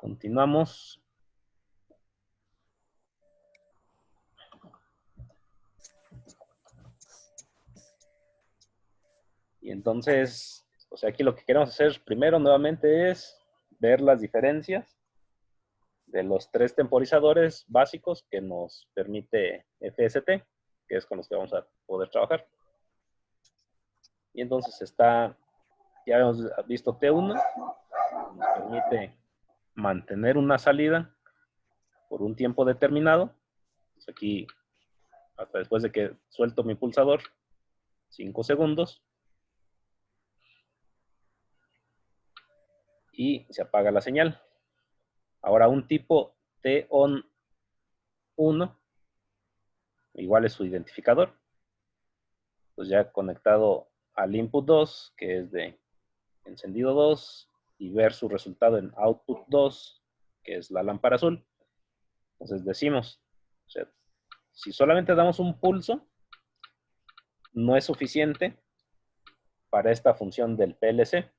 Continuamos. Y entonces, o sea, aquí lo que queremos hacer primero nuevamente es ver las diferencias de los tres temporizadores básicos que nos permite FST, que es con los que vamos a poder trabajar. Y entonces está, ya hemos visto T1, nos permite mantener una salida por un tiempo determinado. Pues aquí, hasta después de que suelto mi pulsador, 5 segundos. Y se apaga la señal. Ahora un tipo T-on 1, igual es su identificador. Pues ya conectado al input 2, que es de encendido 2, y ver su resultado en output 2, que es la lámpara azul. Entonces decimos, o sea, si solamente damos un pulso, no es suficiente para esta función del PLC.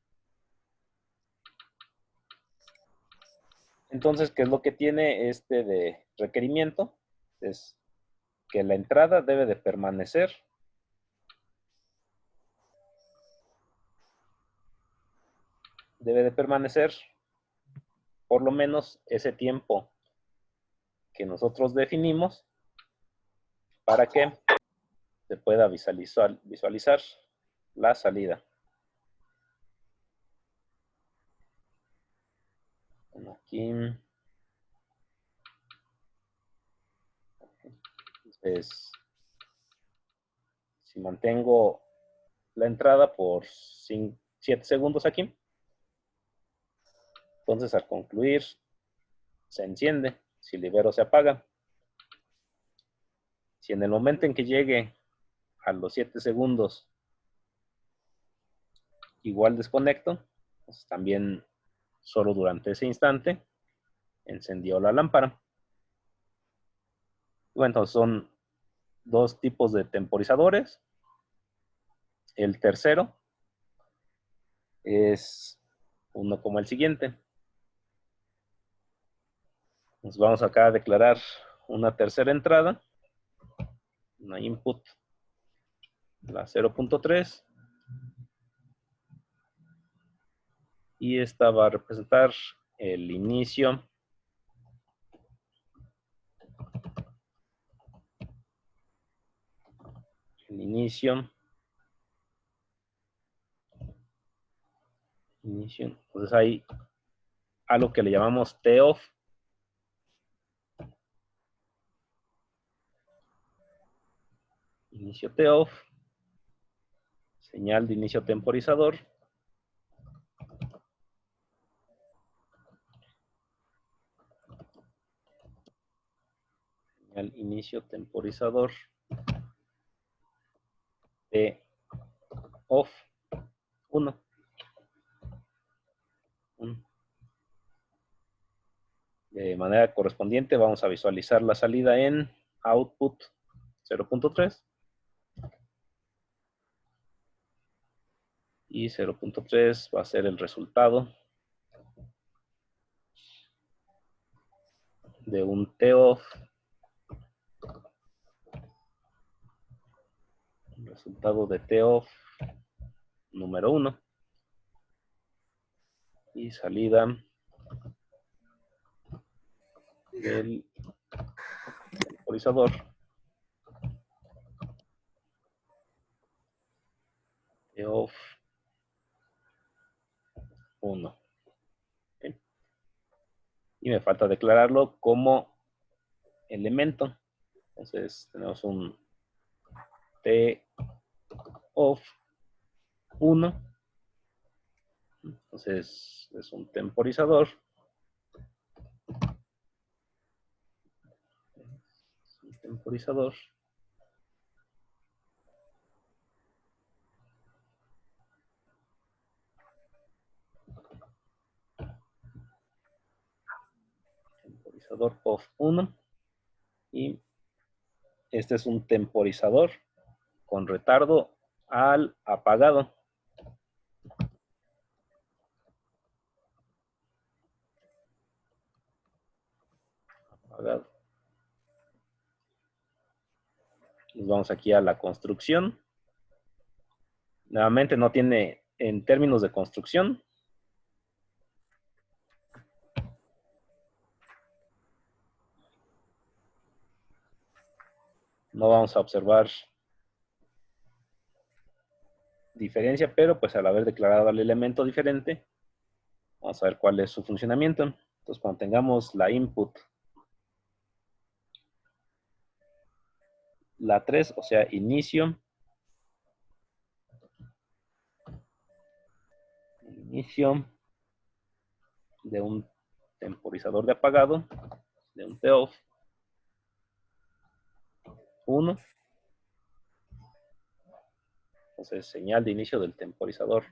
Entonces, ¿qué es lo que tiene este de requerimiento? Es que la entrada debe de permanecer por lo menos ese tiempo que nosotros definimos para que se pueda visualizar la salida. Aquí, entonces, si mantengo la entrada por 7 segundos aquí, entonces al concluir se enciende, si libero se apaga. Si en el momento en que llegue a los 7 segundos igual desconecto, pues también solo durante ese instante encendió la lámpara. Bueno, entonces son dos tipos de temporizadores. El tercero es uno como el siguiente. Nos vamos acá a declarar una tercera entrada, una input, la 0.3, y esta va a representar el inicio entonces hay algo que le llamamos T-off. Inicio T-off, señal de inicio temporizador, señal inicio temporizador T-off 1. De manera correspondiente vamos a visualizar la salida en output 0.3 y 0.3 va a ser el resultado de un T-off, resultado de T-off número 1 y salida del temporizador T-off 1. ¿Okay? Y me falta declararlo como elemento. Entonces tenemos un T-off 1. Entonces es un temporizador. Temporizador. Temporizador off 1. Y este es un temporizador con retardo al apagado. apagado. Nos vamos aquí a la construcción. Nuevamente no tiene, en términos de construcción, no vamos a observar diferencia, pero pues al haber declarado el elemento diferente, vamos a ver cuál es su funcionamiento. Entonces, cuando tengamos la input, la 3, o sea, inicio de un temporizador de apagado, de un TOFF 1. Entonces, señal de inicio del temporizador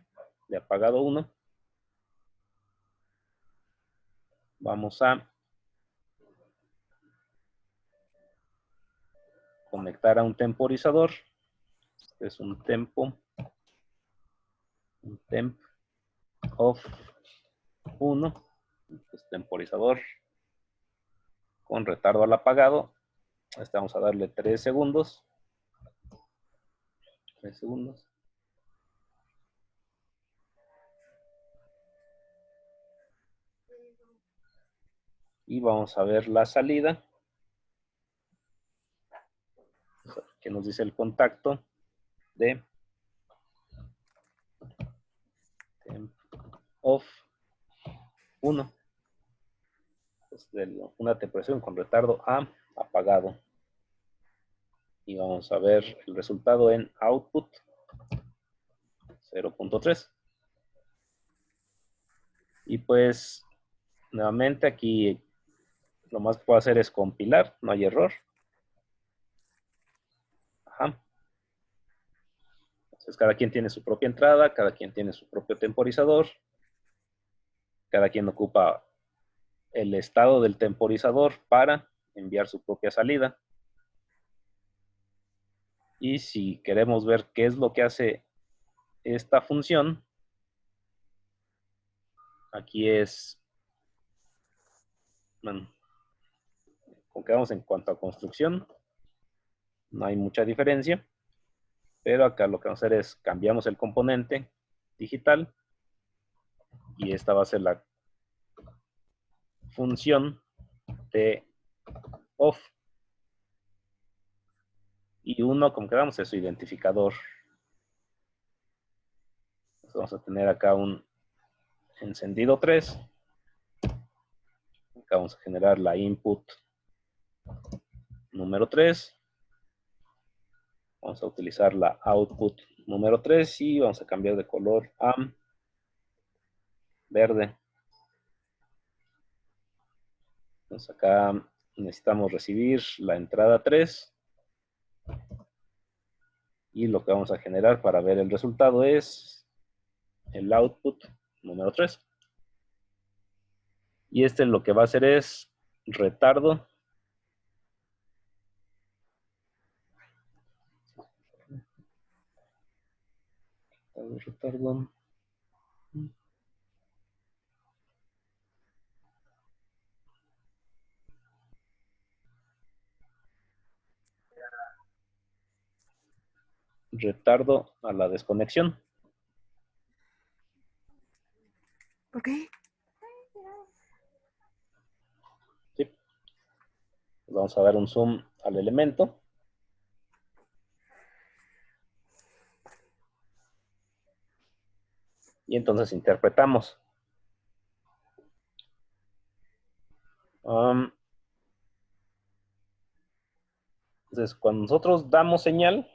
de apagado 1. Vamos a conectar a un temporizador. Este es un temp off 1. Pues, temporizador con retardo al apagado. Este vamos a darle 3 segundos. 3 segundos. Y vamos a ver la salida. Que nos dice el contacto de temp off 1. Pues de una temperatura con retardo a apagado. Y vamos a ver el resultado en output 0.3. Y pues nuevamente aquí lo más que puedo hacer es compilar, no hay error. Ajá. Entonces cada quien tiene su propia entrada, cada quien tiene su propio temporizador, cada quien ocupa el estado del temporizador para enviar su propia salida. Y si queremos ver qué es lo que hace esta función, aquí es, bueno, como quedamos en cuanto a construcción, no hay mucha diferencia, pero acá lo que vamos a hacer es cambiamos el componente digital y esta va a ser la función de off. Y 1, como quedamos, es su identificador. Entonces vamos a tener acá un encendido 3. Acá vamos a generar la input número 3. Vamos a utilizar la output número 3 y vamos a cambiar de color a verde. Entonces acá necesitamos recibir la entrada 3. Y lo que vamos a generar para ver el resultado es el output número 3. Y este lo que va a hacer es retardo. Retardo. Retardo a la desconexión. Ok. ¿Sí? Vamos a dar un zoom al elemento. Y entonces interpretamos. Entonces, cuando nosotros damos señal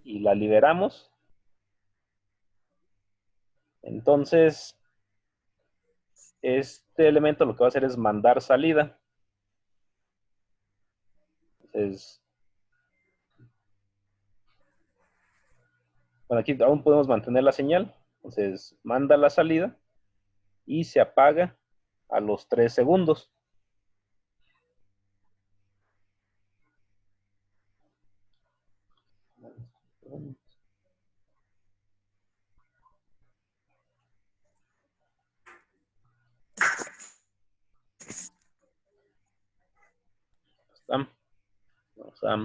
y la liberamos, entonces este elemento lo que va a hacer es mandar salida. Entonces, bueno, aquí aún podemos mantener la señal. Entonces, manda la salida y se apaga a los 3 segundos. Vamos a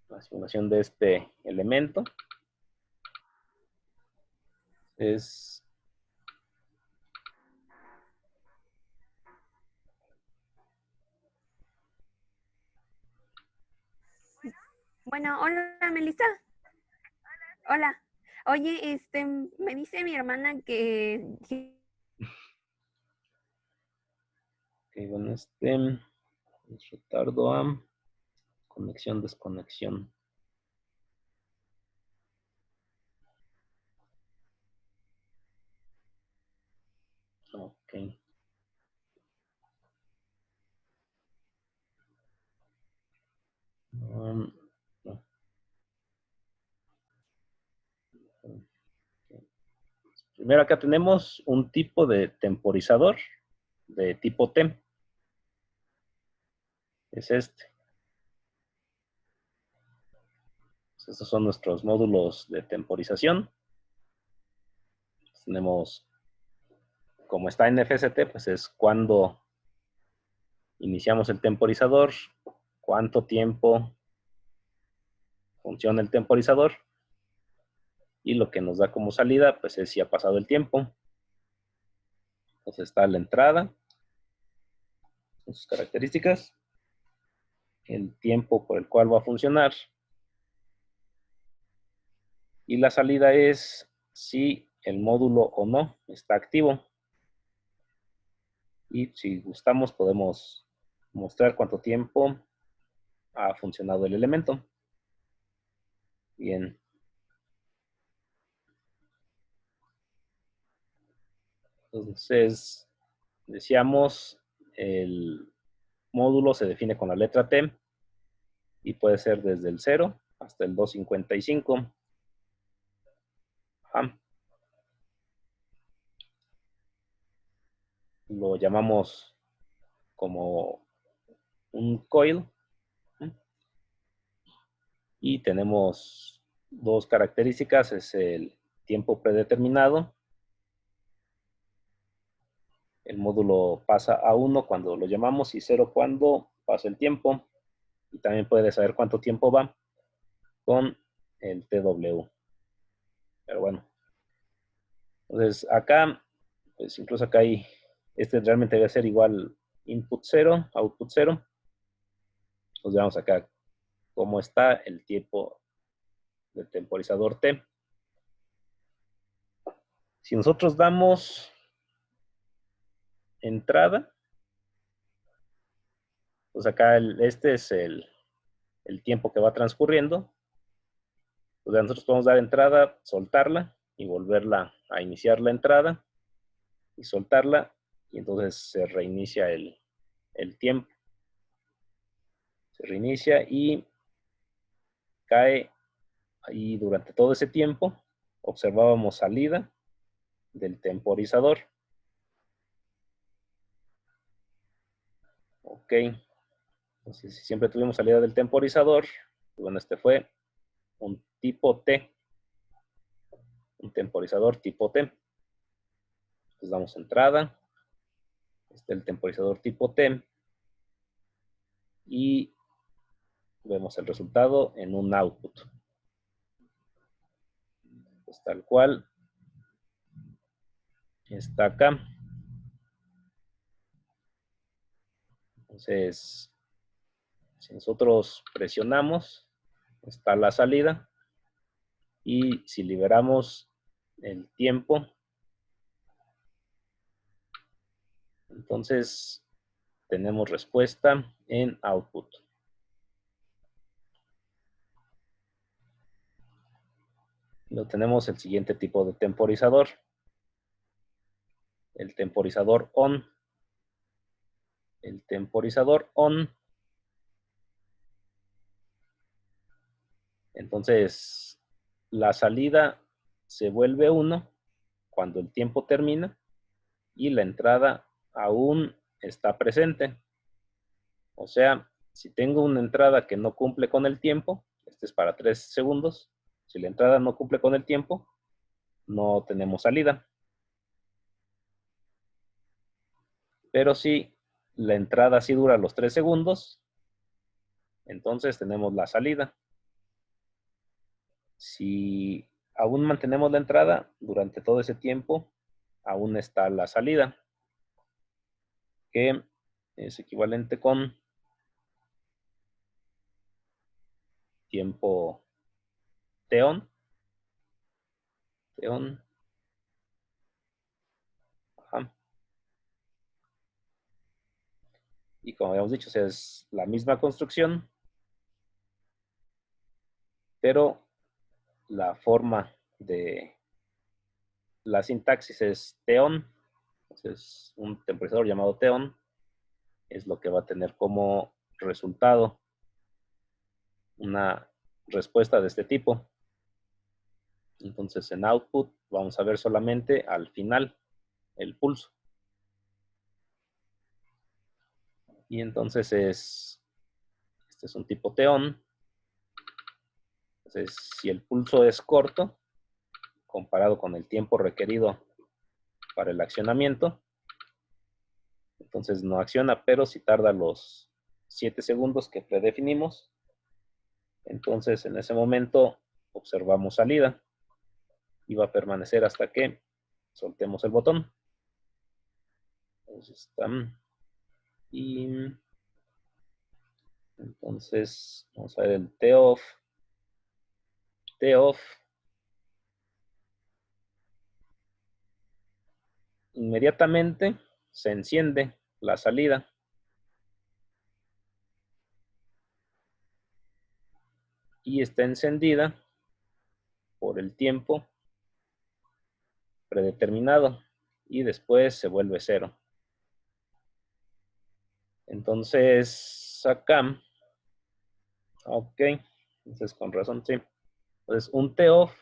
la simulación de este elemento. Es Bueno, hola, Melissa. Hola. Oye, me dice mi hermana que bueno, es retardo a conexión, desconexión. Ok. No. Primero acá tenemos un tipo de temporizador de tipo TEM. Es este. Estos son nuestros módulos de temporización. Tenemos, como está en FST, pues es cuando iniciamos el temporizador, cuánto tiempo funciona el temporizador, y lo que nos da como salida, pues es si ha pasado el tiempo. Entonces está la entrada, sus características, el tiempo por el cual va a funcionar, y la salida es si el módulo o no está activo. Y si gustamos podemos mostrar cuánto tiempo ha funcionado el elemento. Bien. Entonces, decíamos, el módulo se define con la letra T y puede ser desde el 0 hasta el 255. Ajá. Lo llamamos como un coil. Y tenemos dos características, es el tiempo predeterminado. El módulo pasa a 1 cuando lo llamamos y 0 cuando pasa el tiempo. Y también puede saber cuánto tiempo va con el TW. Pero bueno. Entonces acá, pues incluso acá hay, realmente debe ser igual input 0, output 0. Entonces veamos acá cómo está el tiempo del temporizador T. Si nosotros damos entrada, pues acá este es el tiempo que va transcurriendo. Pues nosotros podemos dar entrada, soltarla y volverla a iniciar la entrada y soltarla, y entonces se reinicia el tiempo. Se reinicia y cae, y durante todo ese tiempo observábamos salida del temporizador. Ok. Entonces, si siempre tuvimos salida del temporizador, bueno, este fue un tipo T, un temporizador tipo T. Entonces damos entrada, el temporizador tipo T, y vemos el resultado en un output. Pues tal cual está acá. Entonces, si nosotros presionamos, está la salida, y si liberamos el tiempo, entonces tenemos respuesta en output. Lo tenemos el siguiente tipo de temporizador, el temporizador on. El temporizador on, entonces la salida se vuelve 1 cuando el tiempo termina y la entrada aún está presente. O sea, si tengo una entrada que no cumple con el tiempo, este es para 3 segundos, si la entrada no cumple con el tiempo, no tenemos salida. Pero si la entrada sí dura los 3 segundos, Entonces tenemos la salida. Si aún mantenemos la entrada, durante todo ese tiempo, aún está la salida, que es equivalente con tiempo t-on. Ajá. Y como habíamos dicho, es la misma construcción, pero la forma de la sintaxis es t-on. Entonces, un temporizador llamado t-on es lo que va a tener como resultado una respuesta de este tipo. Entonces, en output vamos a ver solamente al final el pulso. Y entonces este es un tipo t-on. Entonces, si el pulso es corto, comparado con el tiempo requerido para el accionamiento, entonces no acciona, pero si tarda los 7 segundos que predefinimos, entonces en ese momento observamos salida y va a permanecer hasta que soltemos el botón. Entonces, y entonces vamos a ver el t-off. Inmediatamente se enciende la salida y está encendida por el tiempo predeterminado y después se vuelve 0. Entonces acá, ok, entonces con razón, sí. Entonces un t-off,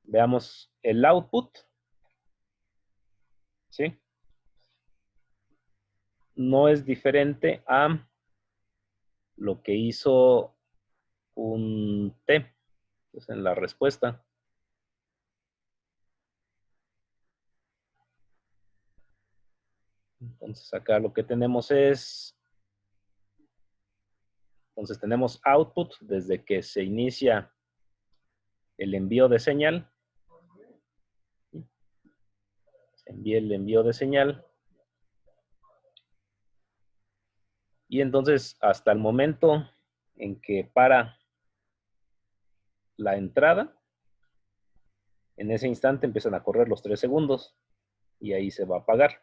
veamos el output, ¿sí? No es diferente a lo que hizo un t, entonces en la respuesta. Entonces acá lo que tenemos es, entonces tenemos output desde que se inicia el envío de señal. Se envía el envío de señal. Y entonces hasta el momento en que para la entrada, en ese instante empiezan a correr los 3 segundos y ahí se va a apagar.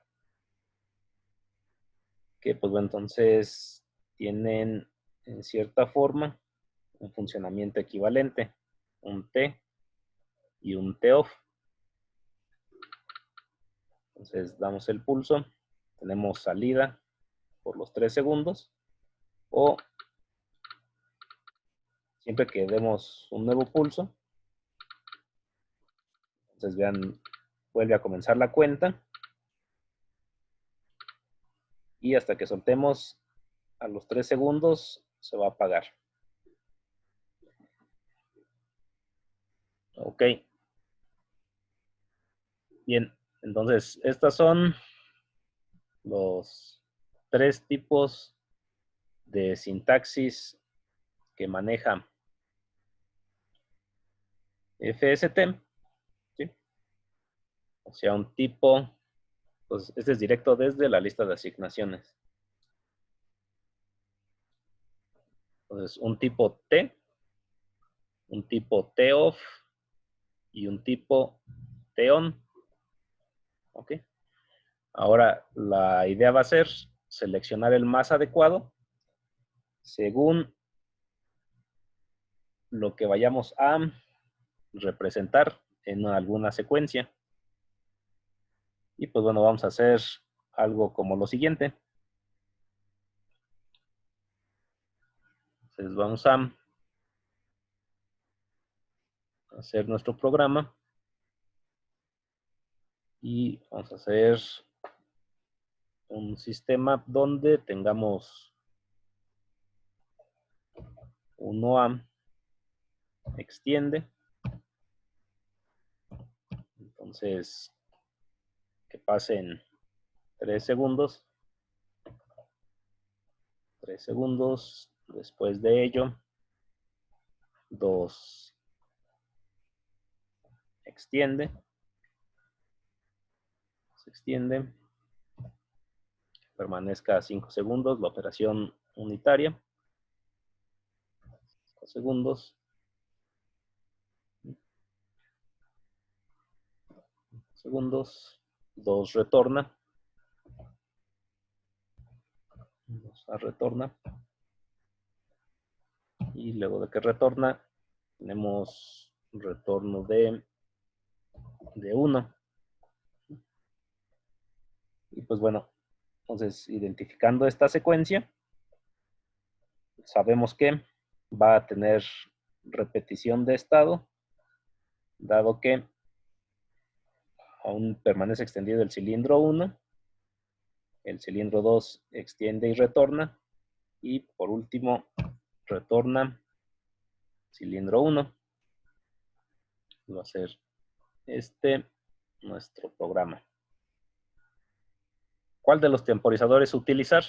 Que pues bueno, entonces tienen en cierta forma un funcionamiento equivalente, un T y un T-off. Entonces damos el pulso, tenemos salida por los 3 segundos o siempre que demos un nuevo pulso, entonces vean, vuelve a comenzar la cuenta y hasta que soltemos a los 3 segundos se va a apagar. Ok. Bien, entonces estas son los 3 tipos de sintaxis que maneja FST, ¿sí? O sea, un tipo, pues este es directo desde la lista de asignaciones. Entonces, un tipo T, un tipo T-off y un tipo T-on. ¿Ok? Ahora, la idea va a ser seleccionar el más adecuado según lo que vayamos a representar en alguna secuencia. Y pues bueno, vamos a hacer algo como lo siguiente. Entonces vamos a hacer nuestro programa y vamos a hacer un sistema donde tengamos uno a extiende. Entonces, que pasen 3 segundos. 3 segundos. Después de ello, 2 extiende. Se extiende. Permanezca 5 segundos la operación unitaria. 5 segundos. Segundos. 2 retorna. 2 retorna. Y luego de que retorna, tenemos un retorno de 1. Y pues bueno, entonces identificando esta secuencia, sabemos que va a tener repetición de estado, dado que aún permanece extendido el cilindro 1, el cilindro 2 extiende y retorna, y por último retorna cilindro 1. Va a ser nuestro programa. ¿Cuál de los temporizadores utilizar?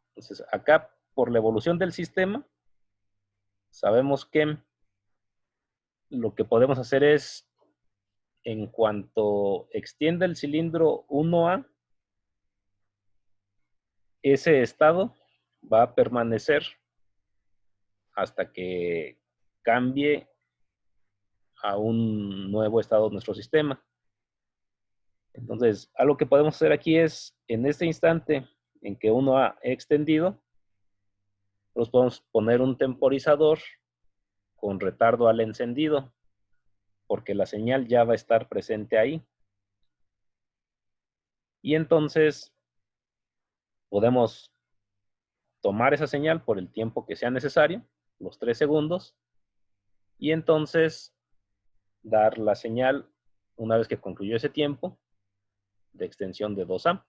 Entonces, acá, por la evolución del sistema, sabemos que lo que podemos hacer es, en cuanto extienda el cilindro 1A, ese estado va a permanecer hasta que cambie a un nuevo estado de nuestro sistema. Entonces, algo que podemos hacer aquí es, en este instante en que 1A ha extendido, nos podemos poner un temporizador con retardo al encendido, porque la señal ya va a estar presente ahí. Y entonces podemos tomar esa señal por el tiempo que sea necesario, los 3 segundos, y entonces dar la señal una vez que concluyó ese tiempo de extensión de 2A.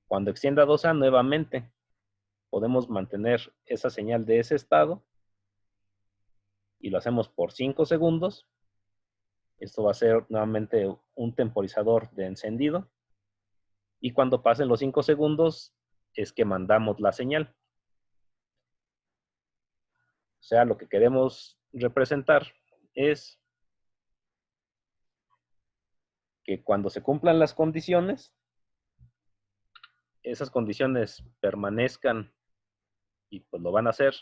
Cuando extienda 2A nuevamente, podemos mantener esa señal de ese estado y lo hacemos por 5 segundos. Esto va a ser nuevamente un temporizador de encendido, y cuando pasen los 5 segundos es que mandamos la señal. O sea, lo que queremos representar es que cuando se cumplan las condiciones, esas condiciones permanezcan, y pues lo van a hacer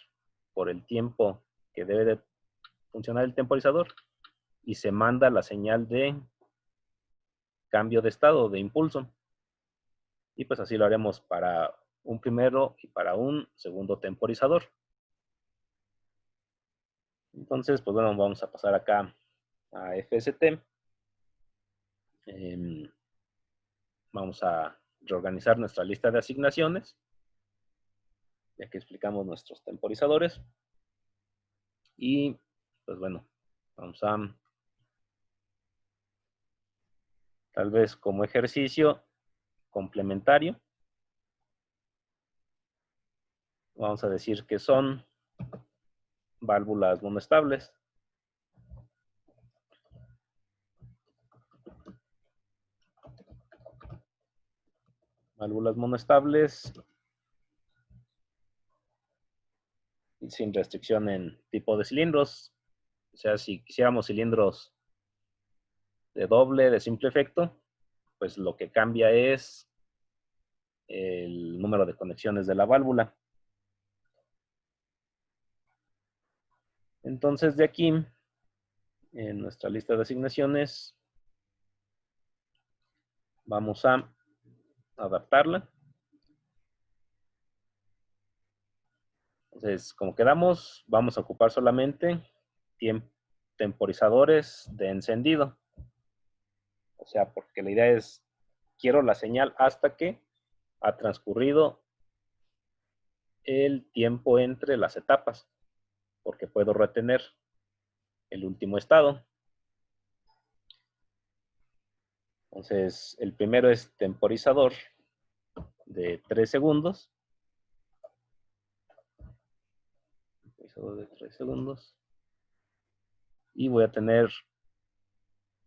por el tiempo que debe de funcionar el temporizador, y se manda la señal de cambio de estado, de impulso. Y pues así lo haremos para un primero y para un segundo temporizador. Entonces, pues bueno, vamos a pasar acá a FST. Vamos a reorganizar nuestra lista de asignaciones, ya que explicamos nuestros temporizadores. Y pues bueno, vamos a, tal vez como ejercicio complementario, vamos a decir que son válvulas monoestables. Válvulas monoestables sin restricción en tipo de cilindros. O sea, si quisiéramos cilindros de doble, de simple efecto, pues lo que cambia es el número de conexiones de la válvula. Entonces, de aquí, en nuestra lista de asignaciones, vamos a adaptarla. Entonces, como quedamos, vamos a ocupar solamente temporizadores de encendido. O sea, porque la idea es, quiero la señal hasta que ha transcurrido el tiempo entre las etapas, porque puedo retener el último estado. Entonces, el primero es temporizador de 3 segundos. Temporizador de 3 segundos. Y voy a tener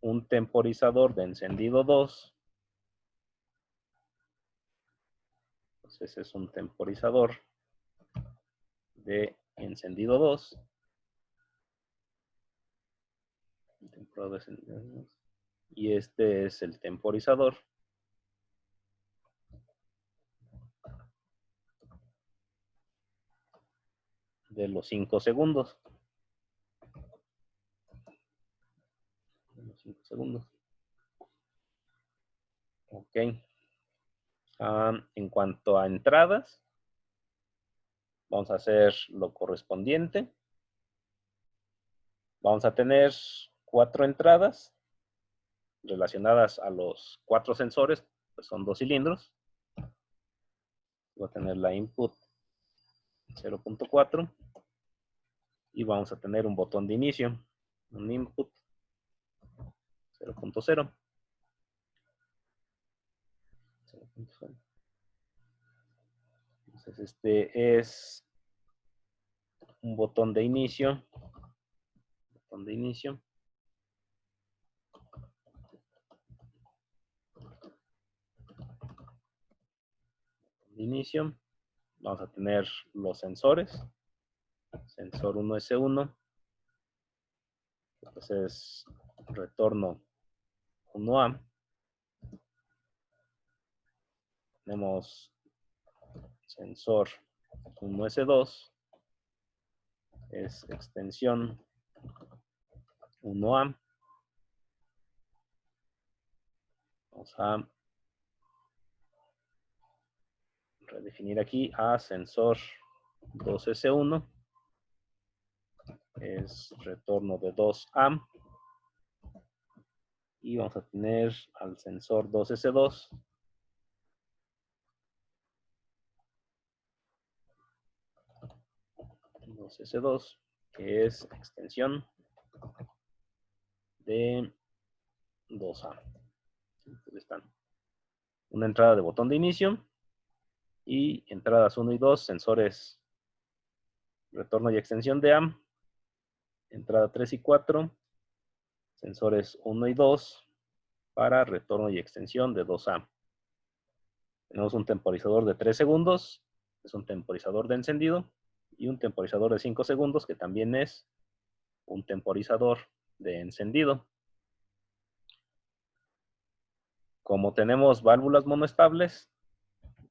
un temporizador de encendido 2 Entonces es un temporizador de encendido 2. Y este es el temporizador de los 5 segundos. Ok. En cuanto a entradas, vamos a hacer lo correspondiente. Vamos a tener 4 entradas relacionadas a los 4 sensores, pues son 2 cilindros. Voy a tener la input 0.4 y vamos a tener un botón de inicio, un input 0.0. Entonces este es un botón de inicio. Botón de inicio. De inicio. Vamos a tener los sensores. Sensor 1S1. Entonces retorno 1A. Tenemos sensor 1S2. Es extensión 1A. Vamos a redefinir aquí a sensor 2S1. Es retorno de 2A. Y vamos a tener al sensor 2S2. 2S2, que es extensión de 2A. Entonces están una entrada de botón de inicio y entradas 1 y 2, sensores retorno y extensión de AM. Entrada 3 y 4, sensores 1 y 2 para retorno y extensión de 2A. Tenemos un temporizador de 3 segundos, es un temporizador de encendido, y un temporizador de 5 segundos, que también es un temporizador de encendido. Como tenemos válvulas monoestables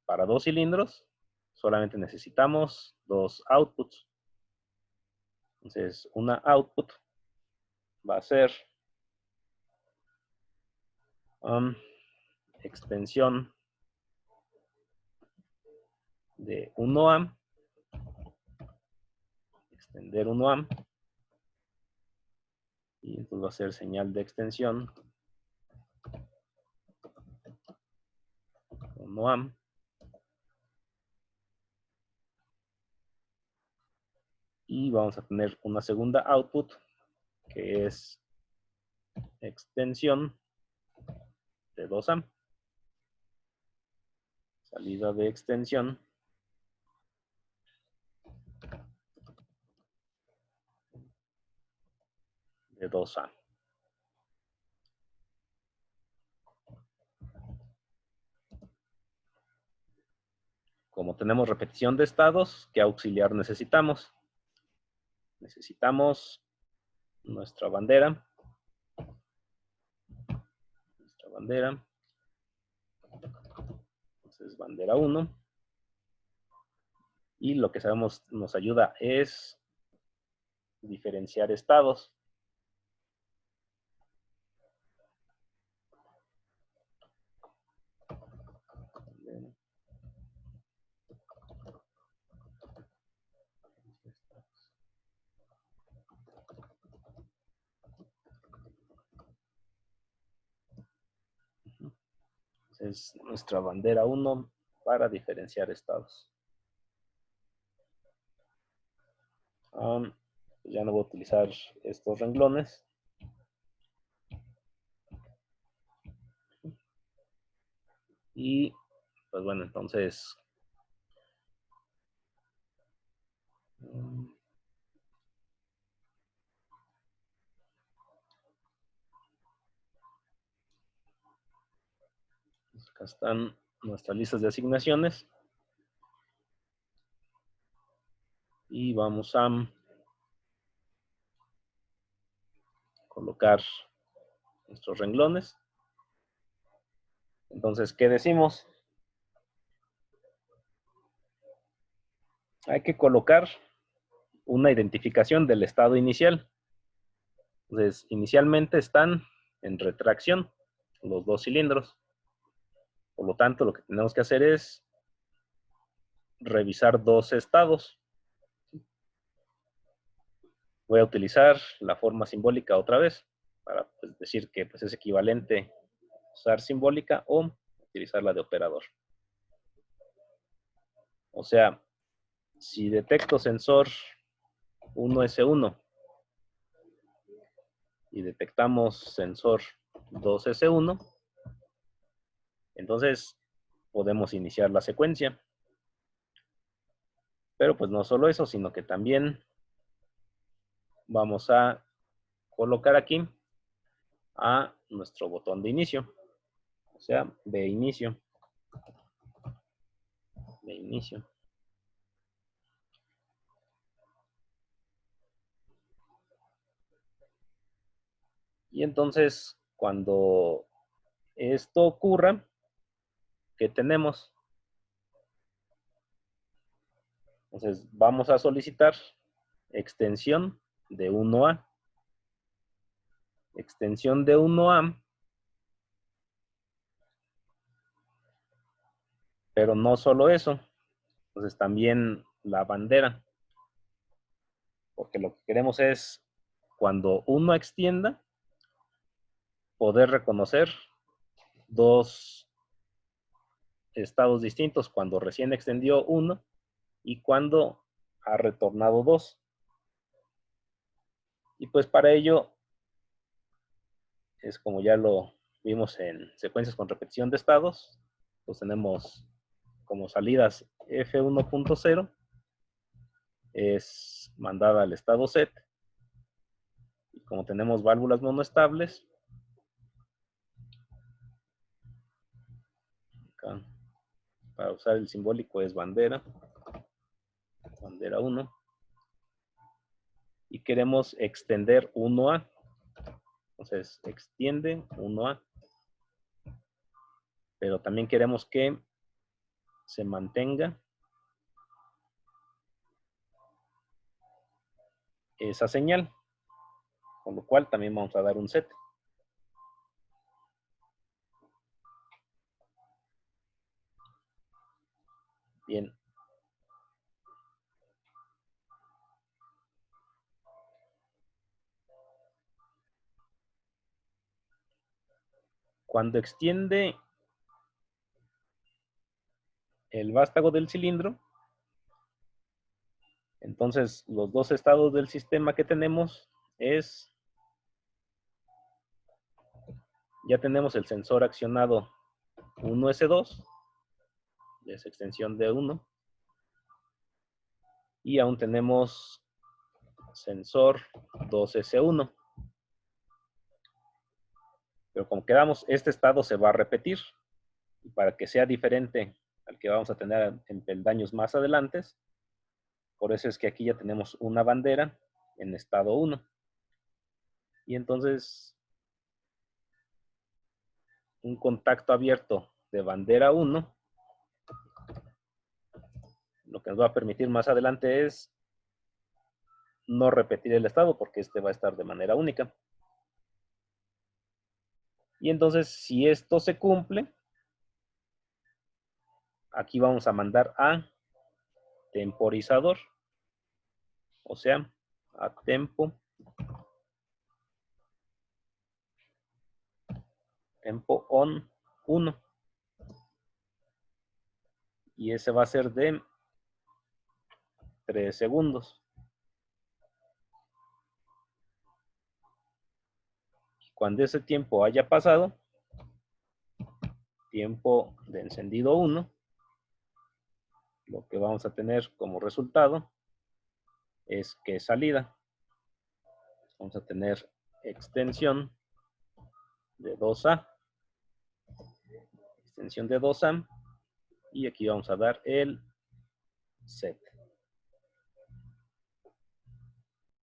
para 2 cilindros, solamente necesitamos 2 outputs. Entonces, una output va a ser extensión de 1A, extender 1A, y entonces va a ser señal de extensión 1A. Y vamos a tener una segunda output, que es extensión de 2A. Salida de extensión de 2A. Como tenemos repetición de estados, ¿qué auxiliar necesitamos? Necesitamos nuestra bandera. Nuestra bandera. Entonces, bandera 1. Y lo que sabemos nos ayuda es diferenciar estados. Es nuestra bandera 1 para diferenciar estados. Ya no voy a utilizar estos renglones. Y pues bueno, entonces acá están nuestras listas de asignaciones. Y vamos a colocar nuestros renglones. Entonces, ¿qué decimos? Hay que colocar una identificación del estado inicial. Entonces, inicialmente están en retracción los dos cilindros. Por lo tanto, lo que tenemos que hacer es revisar dos estados. Voy a utilizar la forma simbólica otra vez para decir que es equivalente usar simbólica o utilizar la de operador. O sea, si detecto sensor 1S1 y detectamos sensor 2S1, entonces podemos iniciar la secuencia. Pero pues no solo eso, sino que también vamos a colocar aquí a nuestro botón de inicio. O sea, de inicio. De inicio. Y entonces, cuando esto ocurra, ¿qué tenemos? Entonces, vamos a solicitar extensión de 1A. Extensión de 1A. Pero no solo eso. Entonces, también la bandera. Porque lo que queremos es, cuando uno extienda, poder reconocer dos estados distintos, cuando recién extendió uno y cuando ha retornado dos. Y pues para ello, es como ya lo vimos en secuencias con repetición de estados, pues tenemos como salidas F1.0 es mandada al estado set, y como tenemos válvulas monoestables, acá, para usar el simbólico es bandera, bandera 1, y queremos extender 1A. Entonces, extiende 1A. Pero también queremos que se mantenga esa señal, con lo cual también vamos a dar un set. Bien. Cuando extiende el vástago del cilindro, entonces los dos estados del sistema que tenemos es, ya tenemos el sensor accionado 1S2, es extensión de 1, y aún tenemos sensor 2S1. Pero como quedamos, este estado se va a repetir, y para que sea diferente al que vamos a tener en peldaños más adelante, por eso es que aquí ya tenemos una bandera en estado 1. Y entonces, un contacto abierto de bandera 1, lo que nos va a permitir más adelante es no repetir el estado, porque este va a estar de manera única. Y entonces, si esto se cumple, aquí vamos a mandar a temporizador, o sea, a tempo on 1. Y ese va a ser de 3 segundos. Cuando ese tiempo haya pasado, tiempo de encendido 1, lo que vamos a tener como resultado es que salida. Vamos a tener extensión de 2A. Extensión de 2A. Y aquí vamos a dar el set.